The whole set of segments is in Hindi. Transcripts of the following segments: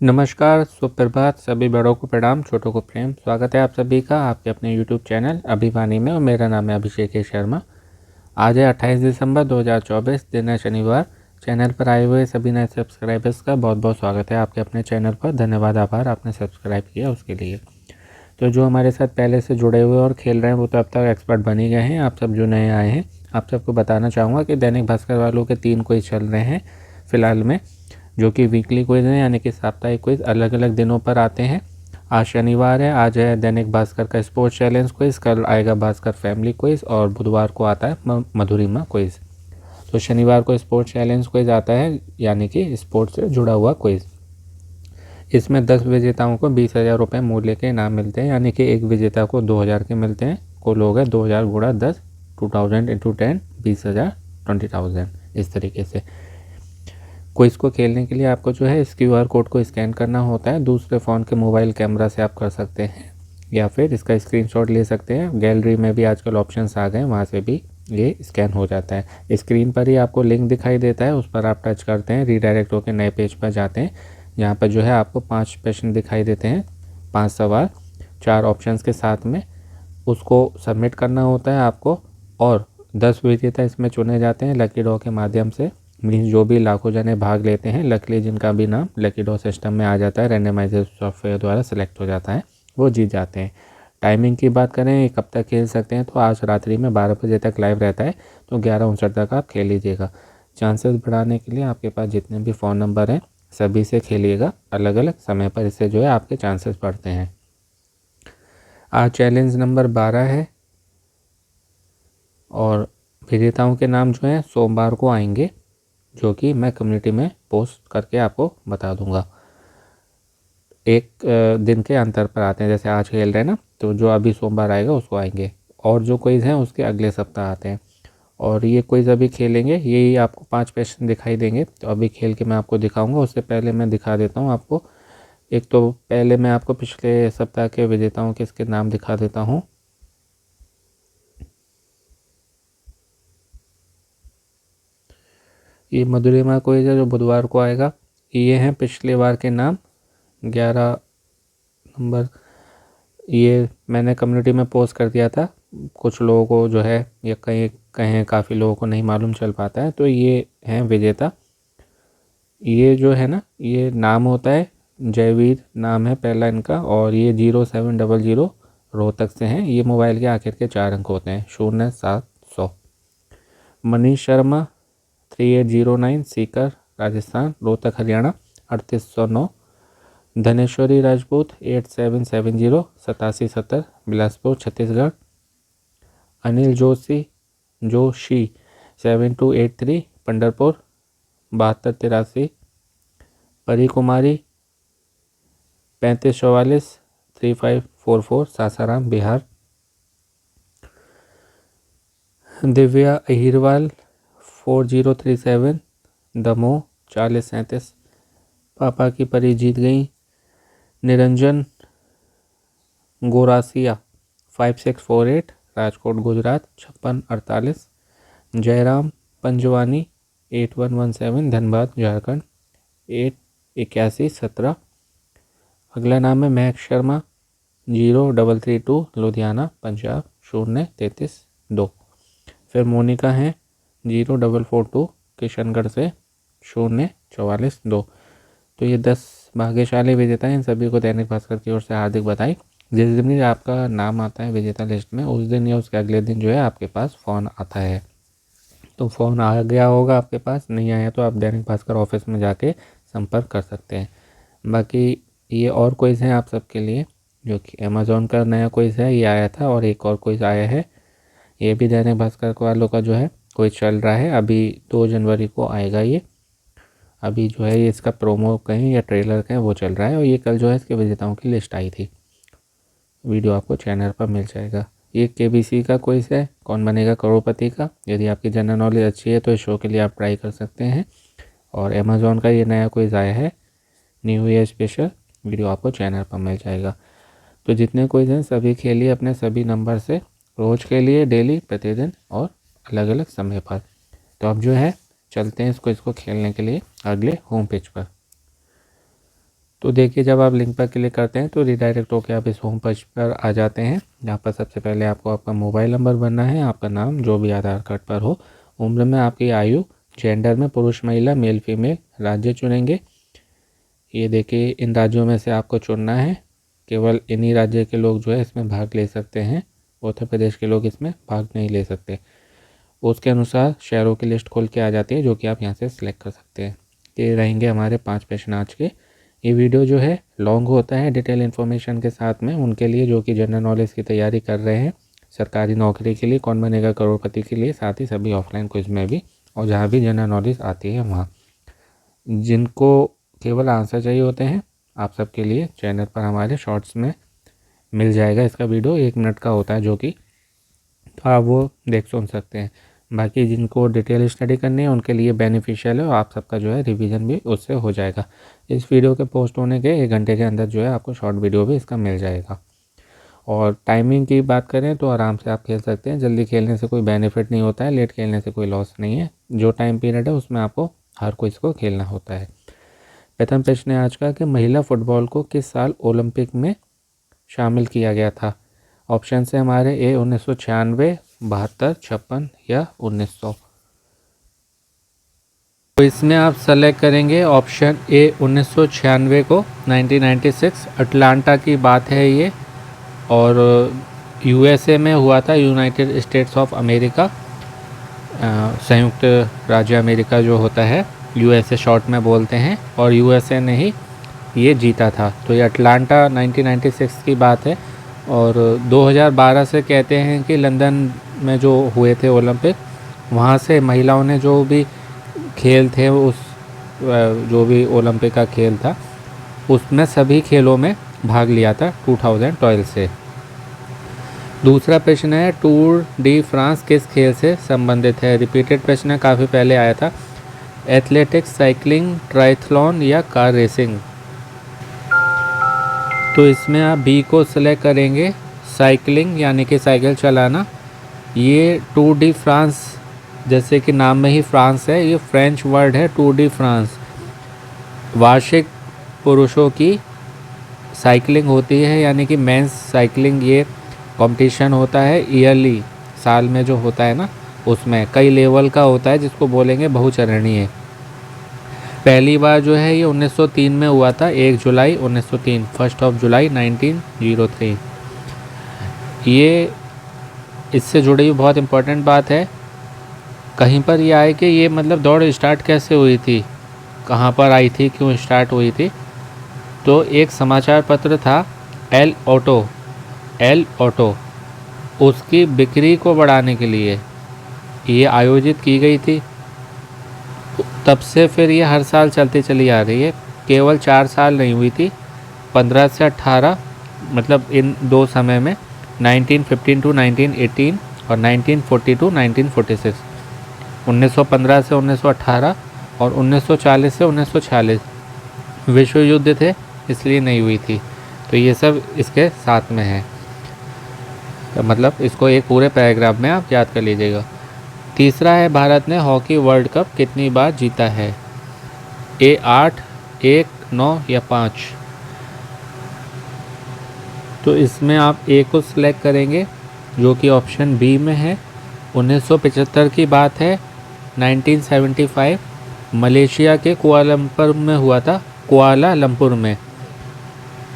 नमस्कार, सुप्रभात। सभी बड़ों को प्रणाम, छोटों को प्रेम। स्वागत है आप सभी का आपके अपने YouTube चैनल अभिवानी में और मेरा नाम है अभिषेक शर्मा। आज है 28 दिसंबर 2024, दिन है शनिवार। चैनल पर आए हुए सभी नए सब्सक्राइबर्स का बहुत बहुत स्वागत है आपके अपने चैनल पर। धन्यवाद, आभार आपने सब्सक्राइब किया उसके लिए। तो जो हमारे साथ पहले से जुड़े हुए और खेल रहे हैं वो तो अब तक एक्सपर्ट बन ही गए हैं। आप सब जो नए आए हैं आप सबको बताना चाहूँगा कि दैनिक भास्कर वालों के 3 क्विज चल रहे हैं फ़िलहाल में, जो कि वीकली क्विज हैं, यानी कि साप्ताहिक क्विज अलग अलग दिनों पर आते हैं। आज शनिवार है, आज है दैनिक भास्कर का स्पोर्ट्स चैलेंज क्विज, कल आएगा भास्कर फैमिली क्विज और बुधवार को आता है मधुरिमा क्विज। तो शनिवार को स्पोर्ट्स चैलेंज क्विज आता है, यानी कि स्पोर्ट्स से जुड़ा हुआ क्विज। इसमें 10 विजेताओं को 20,000 रुपये मूल्य के इनाम मिलते हैं, यानी कि एक विजेता को 2,000 के मिलते हैं। कुल हो गए 2,000 गुणा 10, 2,000 इंटू 10, 20,000, 20,000 इस तरीके से। क्विज को खेलने के लिए आपको जो है इस QR कोड को स्कैन करना होता है। दूसरे फ़ोन के मोबाइल कैमरा से आप कर सकते हैं या फिर इसका स्क्रीनशॉट ले सकते हैं। गैलरी में भी आजकल ऑप्शंस आ गए, वहाँ से भी ये स्कैन हो जाता है। स्क्रीन पर ही आपको लिंक दिखाई देता है, उस पर आप टच करते हैं, रीडायरेक्ट होकर नए पेज पर जाते हैं। यहाँ पर जो है आपको 5 प्रश्न दिखाई देते हैं, 5 सवाल 4 ऑप्शंस के साथ में। उसको सबमिट करना होता है आपको और 10 विजेता इसमें चुने जाते हैं लकी ड्रॉ के माध्यम से। मीन्स जो भी लाखों जने भाग लेते हैं, लकली जिनका भी नाम लकी ड्रॉ सिस्टम में आ जाता है, रैंडमाइजर सॉफ्टवेयर द्वारा सेलेक्ट हो जाता है, वो जीत जाते हैं। टाइमिंग की बात करें कब तक खेल सकते हैं, तो आज रात्रि में 12 बजे तक लाइव रहता है, तो 11:59 तक आप खेल लीजिएगा। चांसेस बढ़ाने के लिए आपके पास जितने भी फ़ोन नंबर हैं सभी से खेलिएगा अलग अलग समय पर, इससे जो है आपके चांसेस बढ़ते हैं। आज चैलेंज नंबर 12 है और विजेताओं के नाम जो हैं सोमवार को आएंगे, जो कि मैं कम्युनिटी में पोस्ट करके आपको बता दूंगा। एक दिन के अंतर पर आते हैं, जैसे आज खेल रहे हैं ना, तो जो अभी सोमवार आएगा उसको आएंगे, और जो क्विज़ हैं उसके अगले सप्ताह आते हैं। और ये क्विज़ अभी खेलेंगे, यही आपको 5 प्रश्न दिखाई देंगे, तो अभी खेल के मैं आपको दिखाऊंगा। उससे पहले मैं दिखा देता हूँ आपको। एक तो पहले मैं आपको पिछले सप्ताह के विजेताओं के इसके नाम दिखा देता हूँ। ये मधुरिमा क्विज़ है जो बुधवार को आएगा। ये हैं पिछले बार के नाम, 11 नंबर। ये मैंने कम्युनिटी में पोस्ट कर दिया था, कुछ लोगों को जो है या कहीं कहीं काफ़ी लोगों को नहीं मालूम चल पाता है, तो ये हैं विजेता। ये जो है ना, ये नाम होता है जयवीर, नाम है पहला इनका, और ये 0700 रोहतक से हैं। ये मोबाइल के आखिर के 4 अंक होते हैं, 0700। मनीष शर्मा 3809 सीकर राजस्थान, रोहतक हरियाणा 3809। धनेश्वरी राजपूत 8770 8770 बिलासपुर छत्तीसगढ़। अनिल जोशी 7283 पंडरपुर 7283। परी कुमारी 3544 3544 सासाराम बिहार। दिव्या अहिरवाल 4037 दमोह 4037। पापा की परी जीत गई। निरंजन गोरासिया 5648 राजकोट गुजरात 5648। जयराम पंजवानी 8117 धनबाद झारखंड 8117। अगला नाम है महक शर्मा 0332 लुधियाना पंजाब 033 फिर मोनिका हैं 0442 किशनगढ़ से 044 तो ये 10 भाग्यशाली विजेता हैं। इन सभी को दैनिक भास्कर की ओर से हार्दिक बधाई। जिस दिन भी आपका नाम आता है विजेता लिस्ट में, उस दिन या उसके अगले दिन जो है आपके पास फ़ोन आता है। तो फ़ोन आ गया होगा आपके पास, नहीं आया तो आप दैनिक भास्कर ऑफिस में जाके संपर्क कर सकते हैं। बाकी ये और क्विज़ हैं आप सबके लिए, जो कि अमेज़ॉन का नया क्विज़ है, ये आया था, और एक और क्विज़ आया है, ये भी दैनिक भास्कर वालों का जो है क्विज़ चल रहा है। अभी 2 जनवरी को आएगा ये। अभी जो है ये इसका प्रोमो कहें या ट्रेलर कहें वो चल रहा है, और ये कल जो है इसके विजेताओं की लिस्ट आई थी, वीडियो आपको चैनल पर मिल जाएगा। ये KBC का क्विज़ है, कौन बनेगा करोड़पति का। यदि आपकी जनरल नॉलेज अच्छी है तो इस शो के लिए आप ट्राई कर सकते हैं। और अमेज़ॉन का ये नया क्विज़ आया है, न्यू ईयर स्पेशल, वीडियो आपको चैनल पर मिल जाएगा। तो जितने क्विज़ हैं सभी खेलिए अपने सभी नंबर से, रोज़ के लिए, डेली, प्रतिदिन और अलग अलग समय पर। तो अब जो है चलते हैं इस क्विज़ को खेलने के लिए अगले होम पेज पर। तो देखिए जब आप लिंक पर क्लिक करते हैं तो रिडायरेक्ट होकर आप इस होम पेज पर आ जाते हैं। यहाँ पर सबसे पहले आपको आपका मोबाइल नंबर भरना है, आपका नाम जो भी आधार कार्ड पर हो, उम्र में आपकी आयु, जेंडर में पुरुष महिला मेल फीमेल, राज्य चुनेंगे। ये देखिए इन राज्यों में से आपको चुनना है, केवल इन्हीं राज्य के लोग जो है इसमें भाग ले सकते हैं, उत्तर प्रदेश के लोग इसमें भाग नहीं ले सकते। उसके अनुसार शहरों की लिस्ट खोल के आ जाती है जो कि आप यहाँ से सिलेक्ट कर सकते हैं। ये रहेंगे हमारे 5 प्रश्न आज के। ये वीडियो जो है लॉन्ग होता है डिटेल इन्फॉर्मेशन के साथ में, उनके लिए जो कि जनरल नॉलेज की तैयारी कर रहे हैं, सरकारी नौकरी के लिए, कौन बनेगा करोड़पति के लिए, साथ ही सभी ऑफलाइन क्विज में भी, और जहाँ भी जनरल नॉलेज आती है वहाँ। जिनको केवल आंसर चाहिए होते हैं, आप सबके लिए चैनल पर हमारे शॉर्ट्स में मिल जाएगा इसका वीडियो, 1 मिनट का होता है जो कि आप वो देख सुन सकते हैं। बाकी जिनको डिटेल स्टडी करनी है उनके लिए बेनिफिशियल है और आप सबका जो है रिवीजन भी उससे हो जाएगा। इस वीडियो के पोस्ट होने के 1 घंटे के अंदर जो है आपको शॉर्ट वीडियो भी इसका मिल जाएगा। और टाइमिंग की बात करें तो आराम से आप खेल सकते हैं, जल्दी खेलने से कोई बेनिफिट नहीं होता है, लेट खेलने से कोई लॉस नहीं है। जो टाइम पीरियड है उसमें आपको हर कोई इसको खेलना होता है। प्रथम प्रश्न है आज का कि महिला फुटबॉल को किस साल ओलंपिक में शामिल किया गया था। ऑप्शन है हमारे ए 1996, 72, 56 या 1900। तो इसमें आप सेलेक्ट करेंगे ऑप्शन ए 1996 को, 1996 अटलांटा की बात है ये, और यूएसए में हुआ था, यूनाइटेड स्टेट्स ऑफ अमेरिका, संयुक्त राज्य अमेरिका जो होता है, यूएसए शॉर्ट में बोलते हैं, और यूएसए ने ही ये जीता था। तो ये अटलांटा 1996 की बात है। और 2012 से कहते हैं कि लंदन में जो हुए थे ओलंपिक, वहाँ से महिलाओं ने जो भी खेल थे, उस जो भी ओलंपिक का खेल था उसमें सभी खेलों में भाग लिया था 2012 से। दूसरा प्रश्न है टूर डी फ्रांस किस खेल से संबंधित है। रिपीटेड प्रश्न है, काफ़ी पहले आया था। एथलेटिक्स, साइकिलिंग, ट्रायथलॉन या कार रेसिंग। तो इसमें आप बी को सिलेक्ट करेंगे, साइकिलिंग यानी कि साइकिल चलाना। ये टूर डी फ्रांस, जैसे कि नाम में ही फ्रांस है, ये फ्रेंच वर्ड है टूर डी फ्रांस। वार्षिक पुरुषों की साइकिलिंग होती है, यानी कि मेंस साइकिलिंग, ये कंपटीशन होता है ईयरली, साल में जो होता है ना, उसमें कई लेवल का होता है जिसको बोलेंगे बहुचरणीय। पहली बार जो है ये 1903 में हुआ था, 1 जुलाई 1903, 1 जुलाई 1903। ये इससे जुड़ी हुई बहुत इम्पोर्टेंट बात है। कहीं पर ये आए कि ये मतलब दौड़ स्टार्ट कैसे हुई थी, कहाँ पर आई थी, क्यों स्टार्ट हुई थी। तो एक समाचार पत्र था एल ऑटो, उसकी बिक्री को बढ़ाने के लिए ये आयोजित की गई थी। तब से फिर ये हर साल चलती चली आ रही है, केवल 4 साल नहीं हुई थी, 15 से 18, मतलब इन 2 समय में 1915 टू 1918 और 1940 टू 1946, 1915 से 1918 और 1940 से 1946 विश्व युद्ध थे, इसलिए नहीं हुई थी। तो ये सब इसके साथ में है, तो मतलब इसको एक पूरे पैराग्राफ में आप याद कर लीजिएगा। तीसरा है भारत ने हॉकी वर्ल्ड कप कितनी बार जीता है। ए 8, 1, 9 या 5। तो इसमें आप ए को सिलेक्ट करेंगे जो कि ऑप्शन बी में है। 1975 की बात है, 1975 मलेशिया के कुआलालंपुर में हुआ था, कुआलालंपुर में।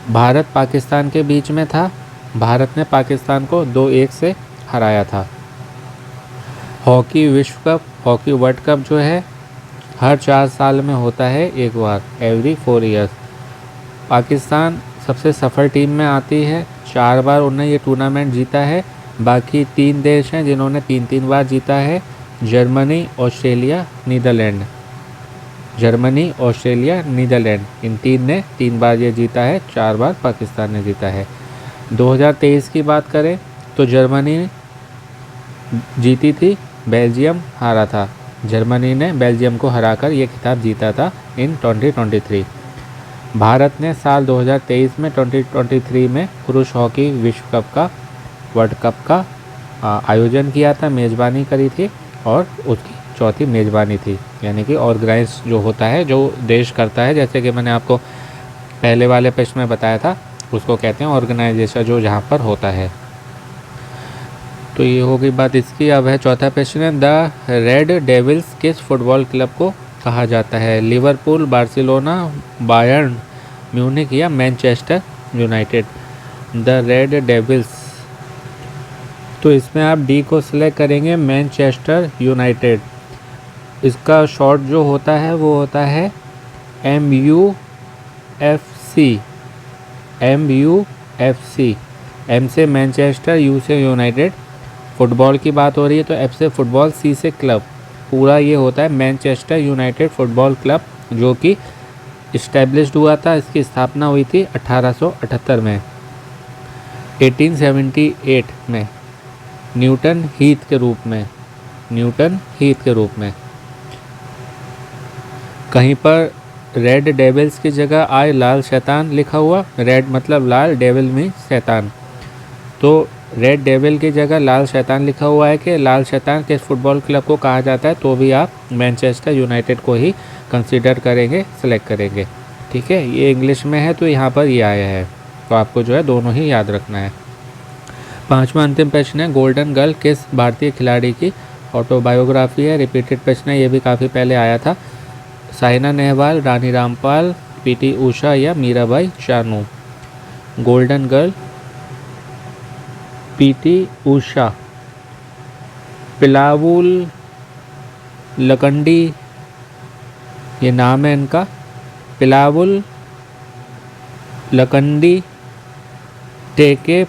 भारत पाकिस्तान के बीच में था, भारत ने पाकिस्तान को 2-1 से हराया था। हॉकी विश्व कप, हॉकी वर्ल्ड कप जो है हर 4 साल में होता है एक बार, एवरी 4 ईयर्स। पाकिस्तान सबसे सफल टीम में आती है, 4 बार उन्होंने ये टूर्नामेंट जीता है। बाकी 3 देश हैं जिन्होंने 3-3 बार जीता है, Germany, Australia, Netherland. Germany, Australia, Netherland, इन 3 ने 3 बार ये जीता है, 4 बार पाकिस्तान ने जीता है। 2023 की बात करें तो जर्मनी जीती थी, बेल्जियम हारा था। जर्मनी ने बेल्जियम को हराकर ये खिताब जीता था इन 2023। भारत ने साल 2023 में 2023 में पुरुष हॉकी विश्व कप का, वर्ल्ड कप का आयोजन किया था, मेज़बानी करी थी और उसकी चौथी मेज़बानी थी, यानी कि ऑर्गेनाइज जो होता है, जो देश करता है। जैसे कि मैंने आपको पहले वाले प्रश्न में बताया था, उसको कहते हैं ऑर्गेनाइजेशन जो जहाँ पर होता है। तो ये हो गई बात इसकी। अब है चौथा प्रश्न, द रेड डेविल्स किस फुटबॉल क्लब को कहा जाता है? लिवरपूल, बार्सिलोना, बायर्न म्यूनिख या Manchester United? The red devils, तो इसमें आप डी को सिलेक्ट करेंगे, मैनचेस्टर यूनाइटेड। इसका शॉर्ट जो होता है वो होता है MUFC। MUFC, M से मैनचेस्टर, U से यूनाइटेड। फुटबॉल की बात हो रही है तो F से फुटबॉल, C से क्लब। पूरा ये होता है मैनचेस्टर यूनाइटेड फुटबॉल क्लब, जो कि इस्टेब्लिश्ड हुआ था। इसकी स्थापना हुई थी 1878 में, 1878 में न्यूटन हीथ के रूप में। कहीं पर रेड डेविल्स की जगह आए लाल शैतान लिखा हुआ, रेड मतलब लाल, डेविल में शैतान, तो रेड डेविल की जगह लाल शैतान लिखा हुआ है कि लाल शैतान किस फुटबॉल क्लब को कहा जाता है, तो भी आप मैनचेस्टर यूनाइटेड को ही कंसीडर करेंगे, सेलेक्ट करेंगे। ठीक है, ये इंग्लिश में है तो यहाँ पर ये आया है, तो आपको जो है दोनों ही याद रखना है। पांचवा अंतिम प्रश्न है, गोल्डन गर्ल किस भारतीय खिलाड़ी की ऑटोबायोग्राफी है? रिपीटेड प्रश्न है, ये भी काफ़ी पहले आया था। साइना नेहवाल, रानी रामपाल, PT उषा या Mirabai Chanu? Golden girl PT Usha. पिलावुल लकंडी, ये नाम है इनका, पिलावुल लकंडी टेके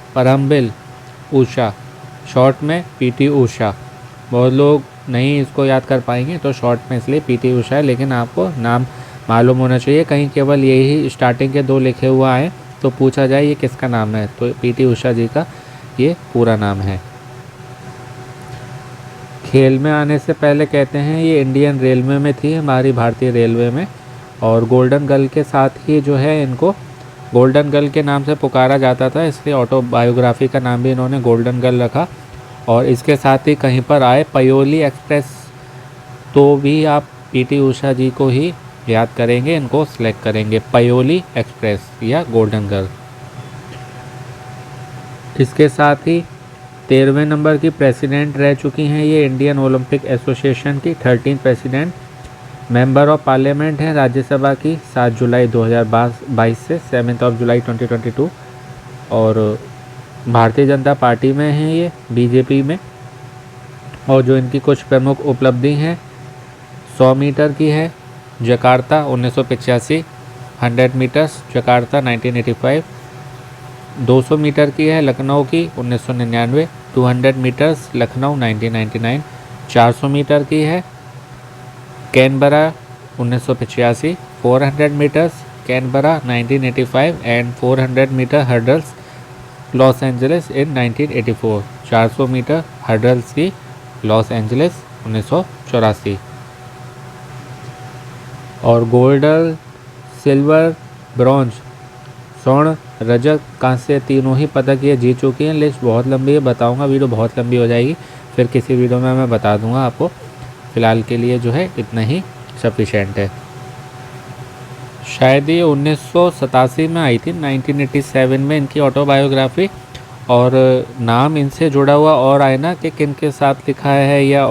परम्बिल उषा, शॉर्ट में PT उषा। बहुत लोग नहीं इसको याद कर पाएंगे तो शॉर्ट में इसलिए PT उषा है, लेकिन आपको नाम मालूम होना चाहिए। कहीं केवल यही स्टार्टिंग के 2 लिखे हुआ है तो पूछा जाए ये किसका नाम है, तो PT उषा जी का ये पूरा नाम है। खेल में आने से पहले कहते हैं ये इंडियन रेलवे में थी, हमारी भारतीय रेलवे में, और गोल्डन गर्ल के साथ ही जो है इनको गोल्डन गर्ल के नाम से पुकारा जाता था, इसलिए ऑटोबायोग्राफी का नाम भी इन्होंने गोल्डन गर्ल रखा। और इसके साथ ही कहीं पर आए पयोली एक्सप्रेस, तो भी आप PT उषा जी को ही याद करेंगे, इनको सिलेक्ट करेंगे, पयोली एक्सप्रेस या गोल्डन गर्ल। इसके साथ ही 13वें नंबर की प्रेसिडेंट रह चुकी हैं ये इंडियन ओलंपिक एसोसिएशन की, 13th president. Member of parliament हैं राज्यसभा की 7 जुलाई 2022 से 7 जुलाई 2022, और भारतीय जनता पार्टी में हैं ये, BJP में। और जो इनकी कुछ प्रमुख उपलब्धि हैं, 100 मीटर की है जकार्ता 1985, 100 मीटर्स जकार्ता 1985, 200 मीटर की है लखनऊ की 1999, 200 मीटर्स लखनऊ 1999, 400 मीटर की है Canberra 1985, 400 metres Canberra 1985 and 400 metre hurdles Los Angeles in 1984, 400 metre hurdles की लॉस एंजलिस 1984। और गोल्ड, सिल्वर, ब्रॉन्ज, स्वर्ण, रजत, कांस्य तीनों ही पदक ये जीत चुकी हैं। लिस्ट बहुत लंबी है, बताऊंगा, वीडियो बहुत लंबी हो जाएगी, फिर किसी वीडियो में मैं बता दूंगा आपको। फ़िलहाल के लिए जो है इतना ही सफिशेंट है। शायद ये 1987 में आई थी, 1987 में इनकी ऑटोबायोग्राफी, और नाम इनसे जुड़ा हुआ और आए ना कि किन के साथ लिखा है, या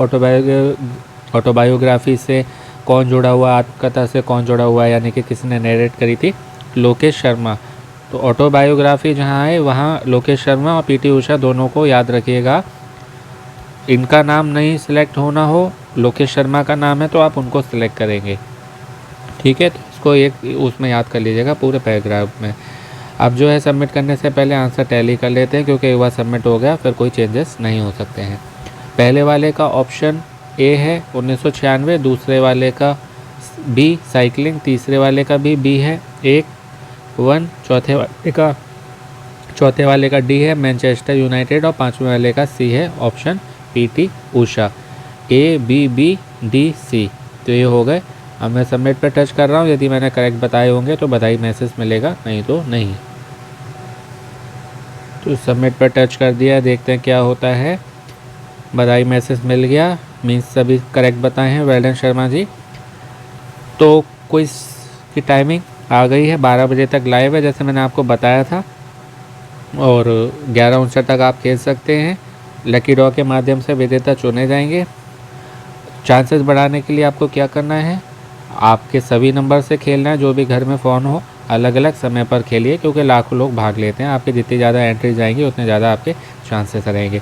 ऑटोबायोग्राफी से कौन जुड़ा हुआ, आत्मकथा से कौन जुड़ा हुआ है, यानी कि किसी ने नरेट करी थी, लोकेश शर्मा। तो ऑटोबायोग्राफी जहाँ है वहाँ लोकेश शर्मा और PT उषा दोनों को याद रखिएगा। इनका नाम नहीं सिलेक्ट होना हो, लोकेश शर्मा का नाम है तो आप उनको सिलेक्ट करेंगे, ठीक है। तो इसको एक उसमें याद कर लीजिएगा पूरे पैराग्राफ में। अब जो है सबमिट करने से पहले आंसर टैली कर लेते हैं, क्योंकि एक बार सबमिट हो गया फिर कोई चेंजेस नहीं हो सकते हैं। पहले वाले का ऑप्शन A है 1996, दूसरे वाले का B साइकिलिंग, तीसरे वाले का भी B है 1, चौथे वाले का D है मैनचेस्टर यूनाइटेड, और पांचवें वाले का C है option PT Usha. A B B D C, तो ये हो गए। अब मैं सबमिट पर टच कर रहा हूँ, यदि मैंने करेक्ट बताए होंगे तो बधाई मैसेज मिलेगा, नहीं तो नहीं। तो सबमिट पर टच कर दिया, देखते हैं क्या होता है। बधाई मैसेज मिल गया, मीन्स सभी करेक्ट बताए हैं, वेल डन शर्मा जी। तो क्विज की टाइमिंग आ गई है, 12 बजे तक लाइव है जैसे मैंने आपको बताया था, और 11:59 तक आप खेल सकते हैं। लकी ड्रॉ के माध्यम से विजेता चुने जाएंगे। चांसेस बढ़ाने के लिए आपको क्या करना है, आपके सभी नंबर से खेलना है, जो भी घर में फ़ोन हो अलग अलग समय पर खेलिए, क्योंकि लाखों लोग भाग लेते हैं। आपकी जितनी ज़्यादा एंट्री जाएंगी उतने ज़्यादा आपके चांसेस रहेंगे।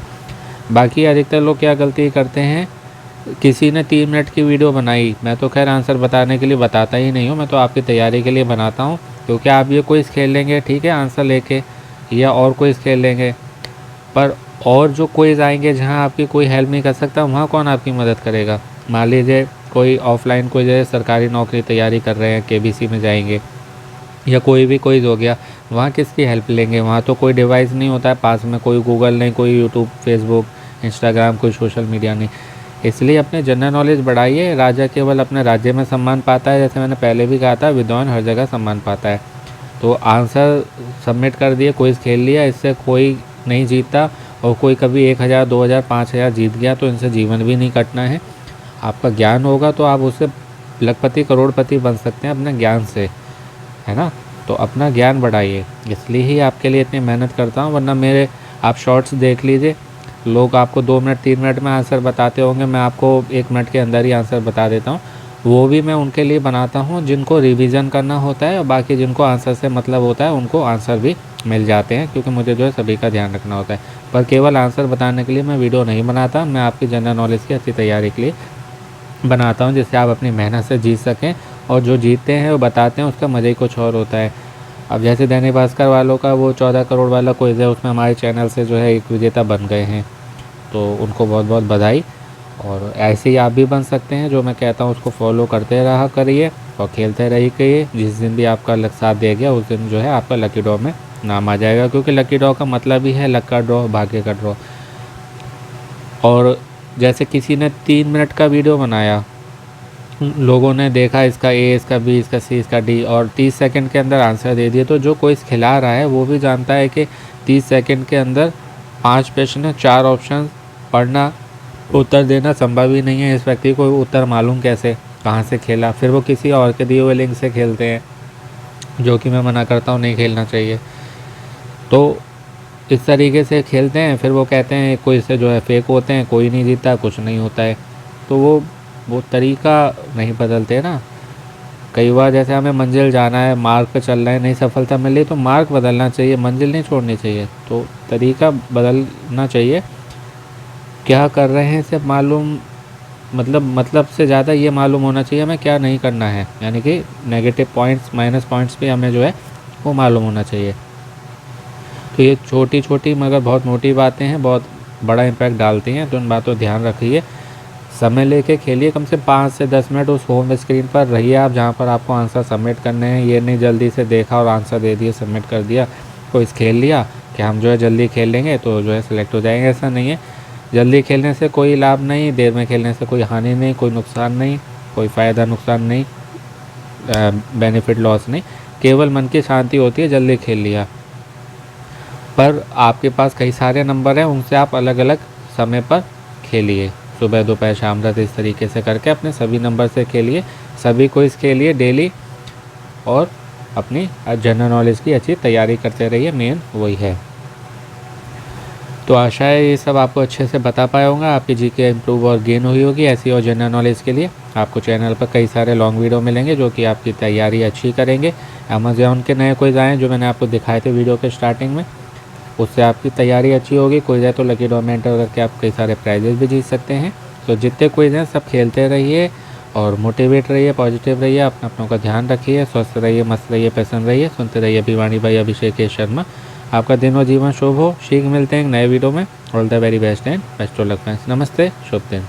बाकी अधिकतर लोग क्या गलती करते हैं, किसी ने 3 मिनट की वीडियो बनाई, मैं तो खैर आंसर बताने के लिए बताता ही नहीं हूँ, मैं तो आपकी तैयारी के लिए बनाता हूँ, क्योंकि आप ये क्विज़ खेल लेंगे ठीक है आंसर लेके, या और क्विज़ खेल लेंगे, पर और जो क्विज़ आएंगे जहाँ आपकी कोई हेल्प नहीं कर सकता, वहाँ कौन आपकी मदद करेगा। मान लीजिए कोई ऑफलाइन कोई जैसे सरकारी नौकरी तैयारी कर रहे हैं, केबीसी में जाएंगे, या कोई भी क्विज़ हो गया, वहाँ किसकी हेल्प लेंगे, वहाँ तो कोई डिवाइस नहीं होता है पास में, कोई गूगल नहीं, कोई यूट्यूब, फेसबुक, इंस्टाग्राम, कोई सोशल मीडिया नहीं। इसलिए अपने जनरल नॉलेज बढ़ाइए। राजा केवल अपने राज्य में सम्मान पाता है, जैसे मैंने पहले भी कहा था, विद्वान हर जगह सम्मान पाता है। तो आंसर सबमिट कर दिए, क्विज़ खेल लिया, इससे कोई नहीं जीतता, और कोई कभी 1,000, 2,000, 5,000 जीत गया तो इनसे जीवन भी नहीं कटना है। आपका ज्ञान होगा तो आप उससे लखपति करोड़पति बन सकते हैं अपने ज्ञान से, है ना। तो अपना ज्ञान बढ़ाइए, इसलिए ही आपके लिए इतनी मेहनत करता हूँ, वरना मेरे आप शॉर्ट्स देख लीजिए, लोग आपको 2 मिनट 3 मिनट में आंसर बताते होंगे, मैं आपको 1 मिनट के अंदर ही आंसर बता देता हूँ। वो भी मैं उनके लिए बनाता हूँ जिनको रिवीजन करना होता है, और बाकी जिनको आंसर से मतलब होता है उनको आंसर भी मिल जाते हैं, क्योंकि मुझे जो है सभी का ध्यान रखना होता है। पर केवल आंसर बताने के लिए मैं वीडियो नहीं बनाता, मैं आपकी जनरल नॉलेज की अच्छी तैयारी के लिए बनाता हूँ, जिससे आप अपनी मेहनत से जीत सकें, और जो जीतते हैं वो बताते हैं, उसका मज़ा ही कुछ और होता है। अब जैसे दैनिक भास्कर वालों का वो 14 करोड़ वाला क्विज़ है, उसमें हमारे चैनल से जो है एक विजेता बन गए हैं, तो उनको बहुत बहुत बधाई। और ऐसे ही आप भी बन सकते हैं, जो मैं कहता हूँ उसको फॉलो करते रहा करिए और खेलते रही करिए। जिस दिन भी आपका साथ दे गया उस दिन जो है आपका लकी ड्रॉ में नाम आ जाएगा, क्योंकि लकी ड्रॉ का मतलब ही है लक का ड्रॉ, भाग्य का ड्रॉ। और जैसे किसी ने 3 मिनट का वीडियो बनाया, लोगों ने देखा इसका ए, इसका बी, इसका सी, इसका डी, और 30 सेकंड के अंदर आंसर दे दिए, तो जो कोई खिला रहा है वो भी जानता है कि 30 सेकंड के अंदर 5 प्रश्न, 4 ऑप्शन पढ़ना, उत्तर देना संभव ही नहीं है। इस व्यक्ति को उत्तर मालूम कैसे, कहाँ से खेला, फिर वो किसी और के दिए हुए लिंक से खेलते हैं, जो कि मैं मना करता हूँ, नहीं खेलना चाहिए। तो इस तरीके से खेलते हैं, फिर वो कहते हैं कोई से जो है फेक होते हैं, कोई नहीं जीता, कुछ नहीं होता है। तो वो तरीका नहीं बदलते ना। कई बार जैसे हमें मंजिल जाना है, मार्ग पे चल रहे हैं, नहीं सफलता मिली तो मार्ग बदलना चाहिए, मंजिल नहीं छोड़नी चाहिए। तो तरीका बदलना चाहिए, क्या कर रहे हैं सिर्फ मालूम, मतलब से ज़्यादा ये मालूम होना चाहिए हमें क्या नहीं करना है, यानी कि नेगेटिव पॉइंट्स, माइनस पॉइंट्स भी हमें जो है वो मालूम होना चाहिए। तो ये छोटी छोटी मगर बहुत मोटी बातें हैं, बहुत बड़ा इम्पैक्ट डालती हैं, तो इन बातों ध्यान रखिए। समय लेके खेलिए, कम से 5 से 10 मिनट उस होम स्क्रीन पर रहिए आप, जहाँ पर आपको आंसर सबमिट करने हैं। ये नहीं जल्दी से देखा और आंसर दे दिए, सबमिट कर दिया, कोई खेल लिया कि हम जो है जल्दी खेल लेंगे तो जो है सिलेक्ट हो जाएंगे। ऐसा नहीं है, जल्दी खेलने से कोई लाभ नहीं, देर में खेलने से कोई हानि नहीं, कोई नुकसान नहीं, कोई फ़ायदा नुकसान नहीं, बेनिफिट लॉस नहीं, केवल मन की शांति होती है जल्दी खेल लिया। पर आपके पास कई सारे नंबर हैं, उनसे आप अलग अलग समय पर खेलिए, सुबह दोपहर शाम रात, इस तरीके से करके अपने सभी नंबर से खेलिए, सभी क्विज़ खेलिए डेली, और अपनी जनरल नॉलेज की अच्छी तैयारी करते रहिए, मेन वही है। तो आशा है ये सब आपको अच्छे से बता पाया होगा, आपकी जीके इम्प्रूव और गेन हुई होगी। ऐसी और जनरल नॉलेज के लिए आपको चैनल पर कई सारे लॉन्ग वीडियो मिलेंगे, जो कि आपकी तैयारी अच्छी करेंगे। अमेज़ॉन के नए क्विज़ आए जो मैंने आपको दिखाए थे वीडियो के स्टार्टिंग में, उससे आपकी तैयारी अच्छी होगी। क्विज़ है तो लकी ड्रॉ में एंटर करके आप कई सारे प्राइजेस भी जीत सकते हैं। तो जितने क्विज़ हैं सब खेलते रहिए और मोटिवेट रहिए, पॉजिटिव रहिए, अपनों का ध्यान रखिए, स्वस्थ रहिए, मस्त रहिए, प्रसन्न रहिए। सुनते रहिए अभिवाणी भाई अभिषेक शर्मा। आपका दिन और जीवन शुभ हो। शीघ्र मिलते हैं एक नए वीडियो में। All the very best and best of luck friends. नमस्ते, शुभ दिन।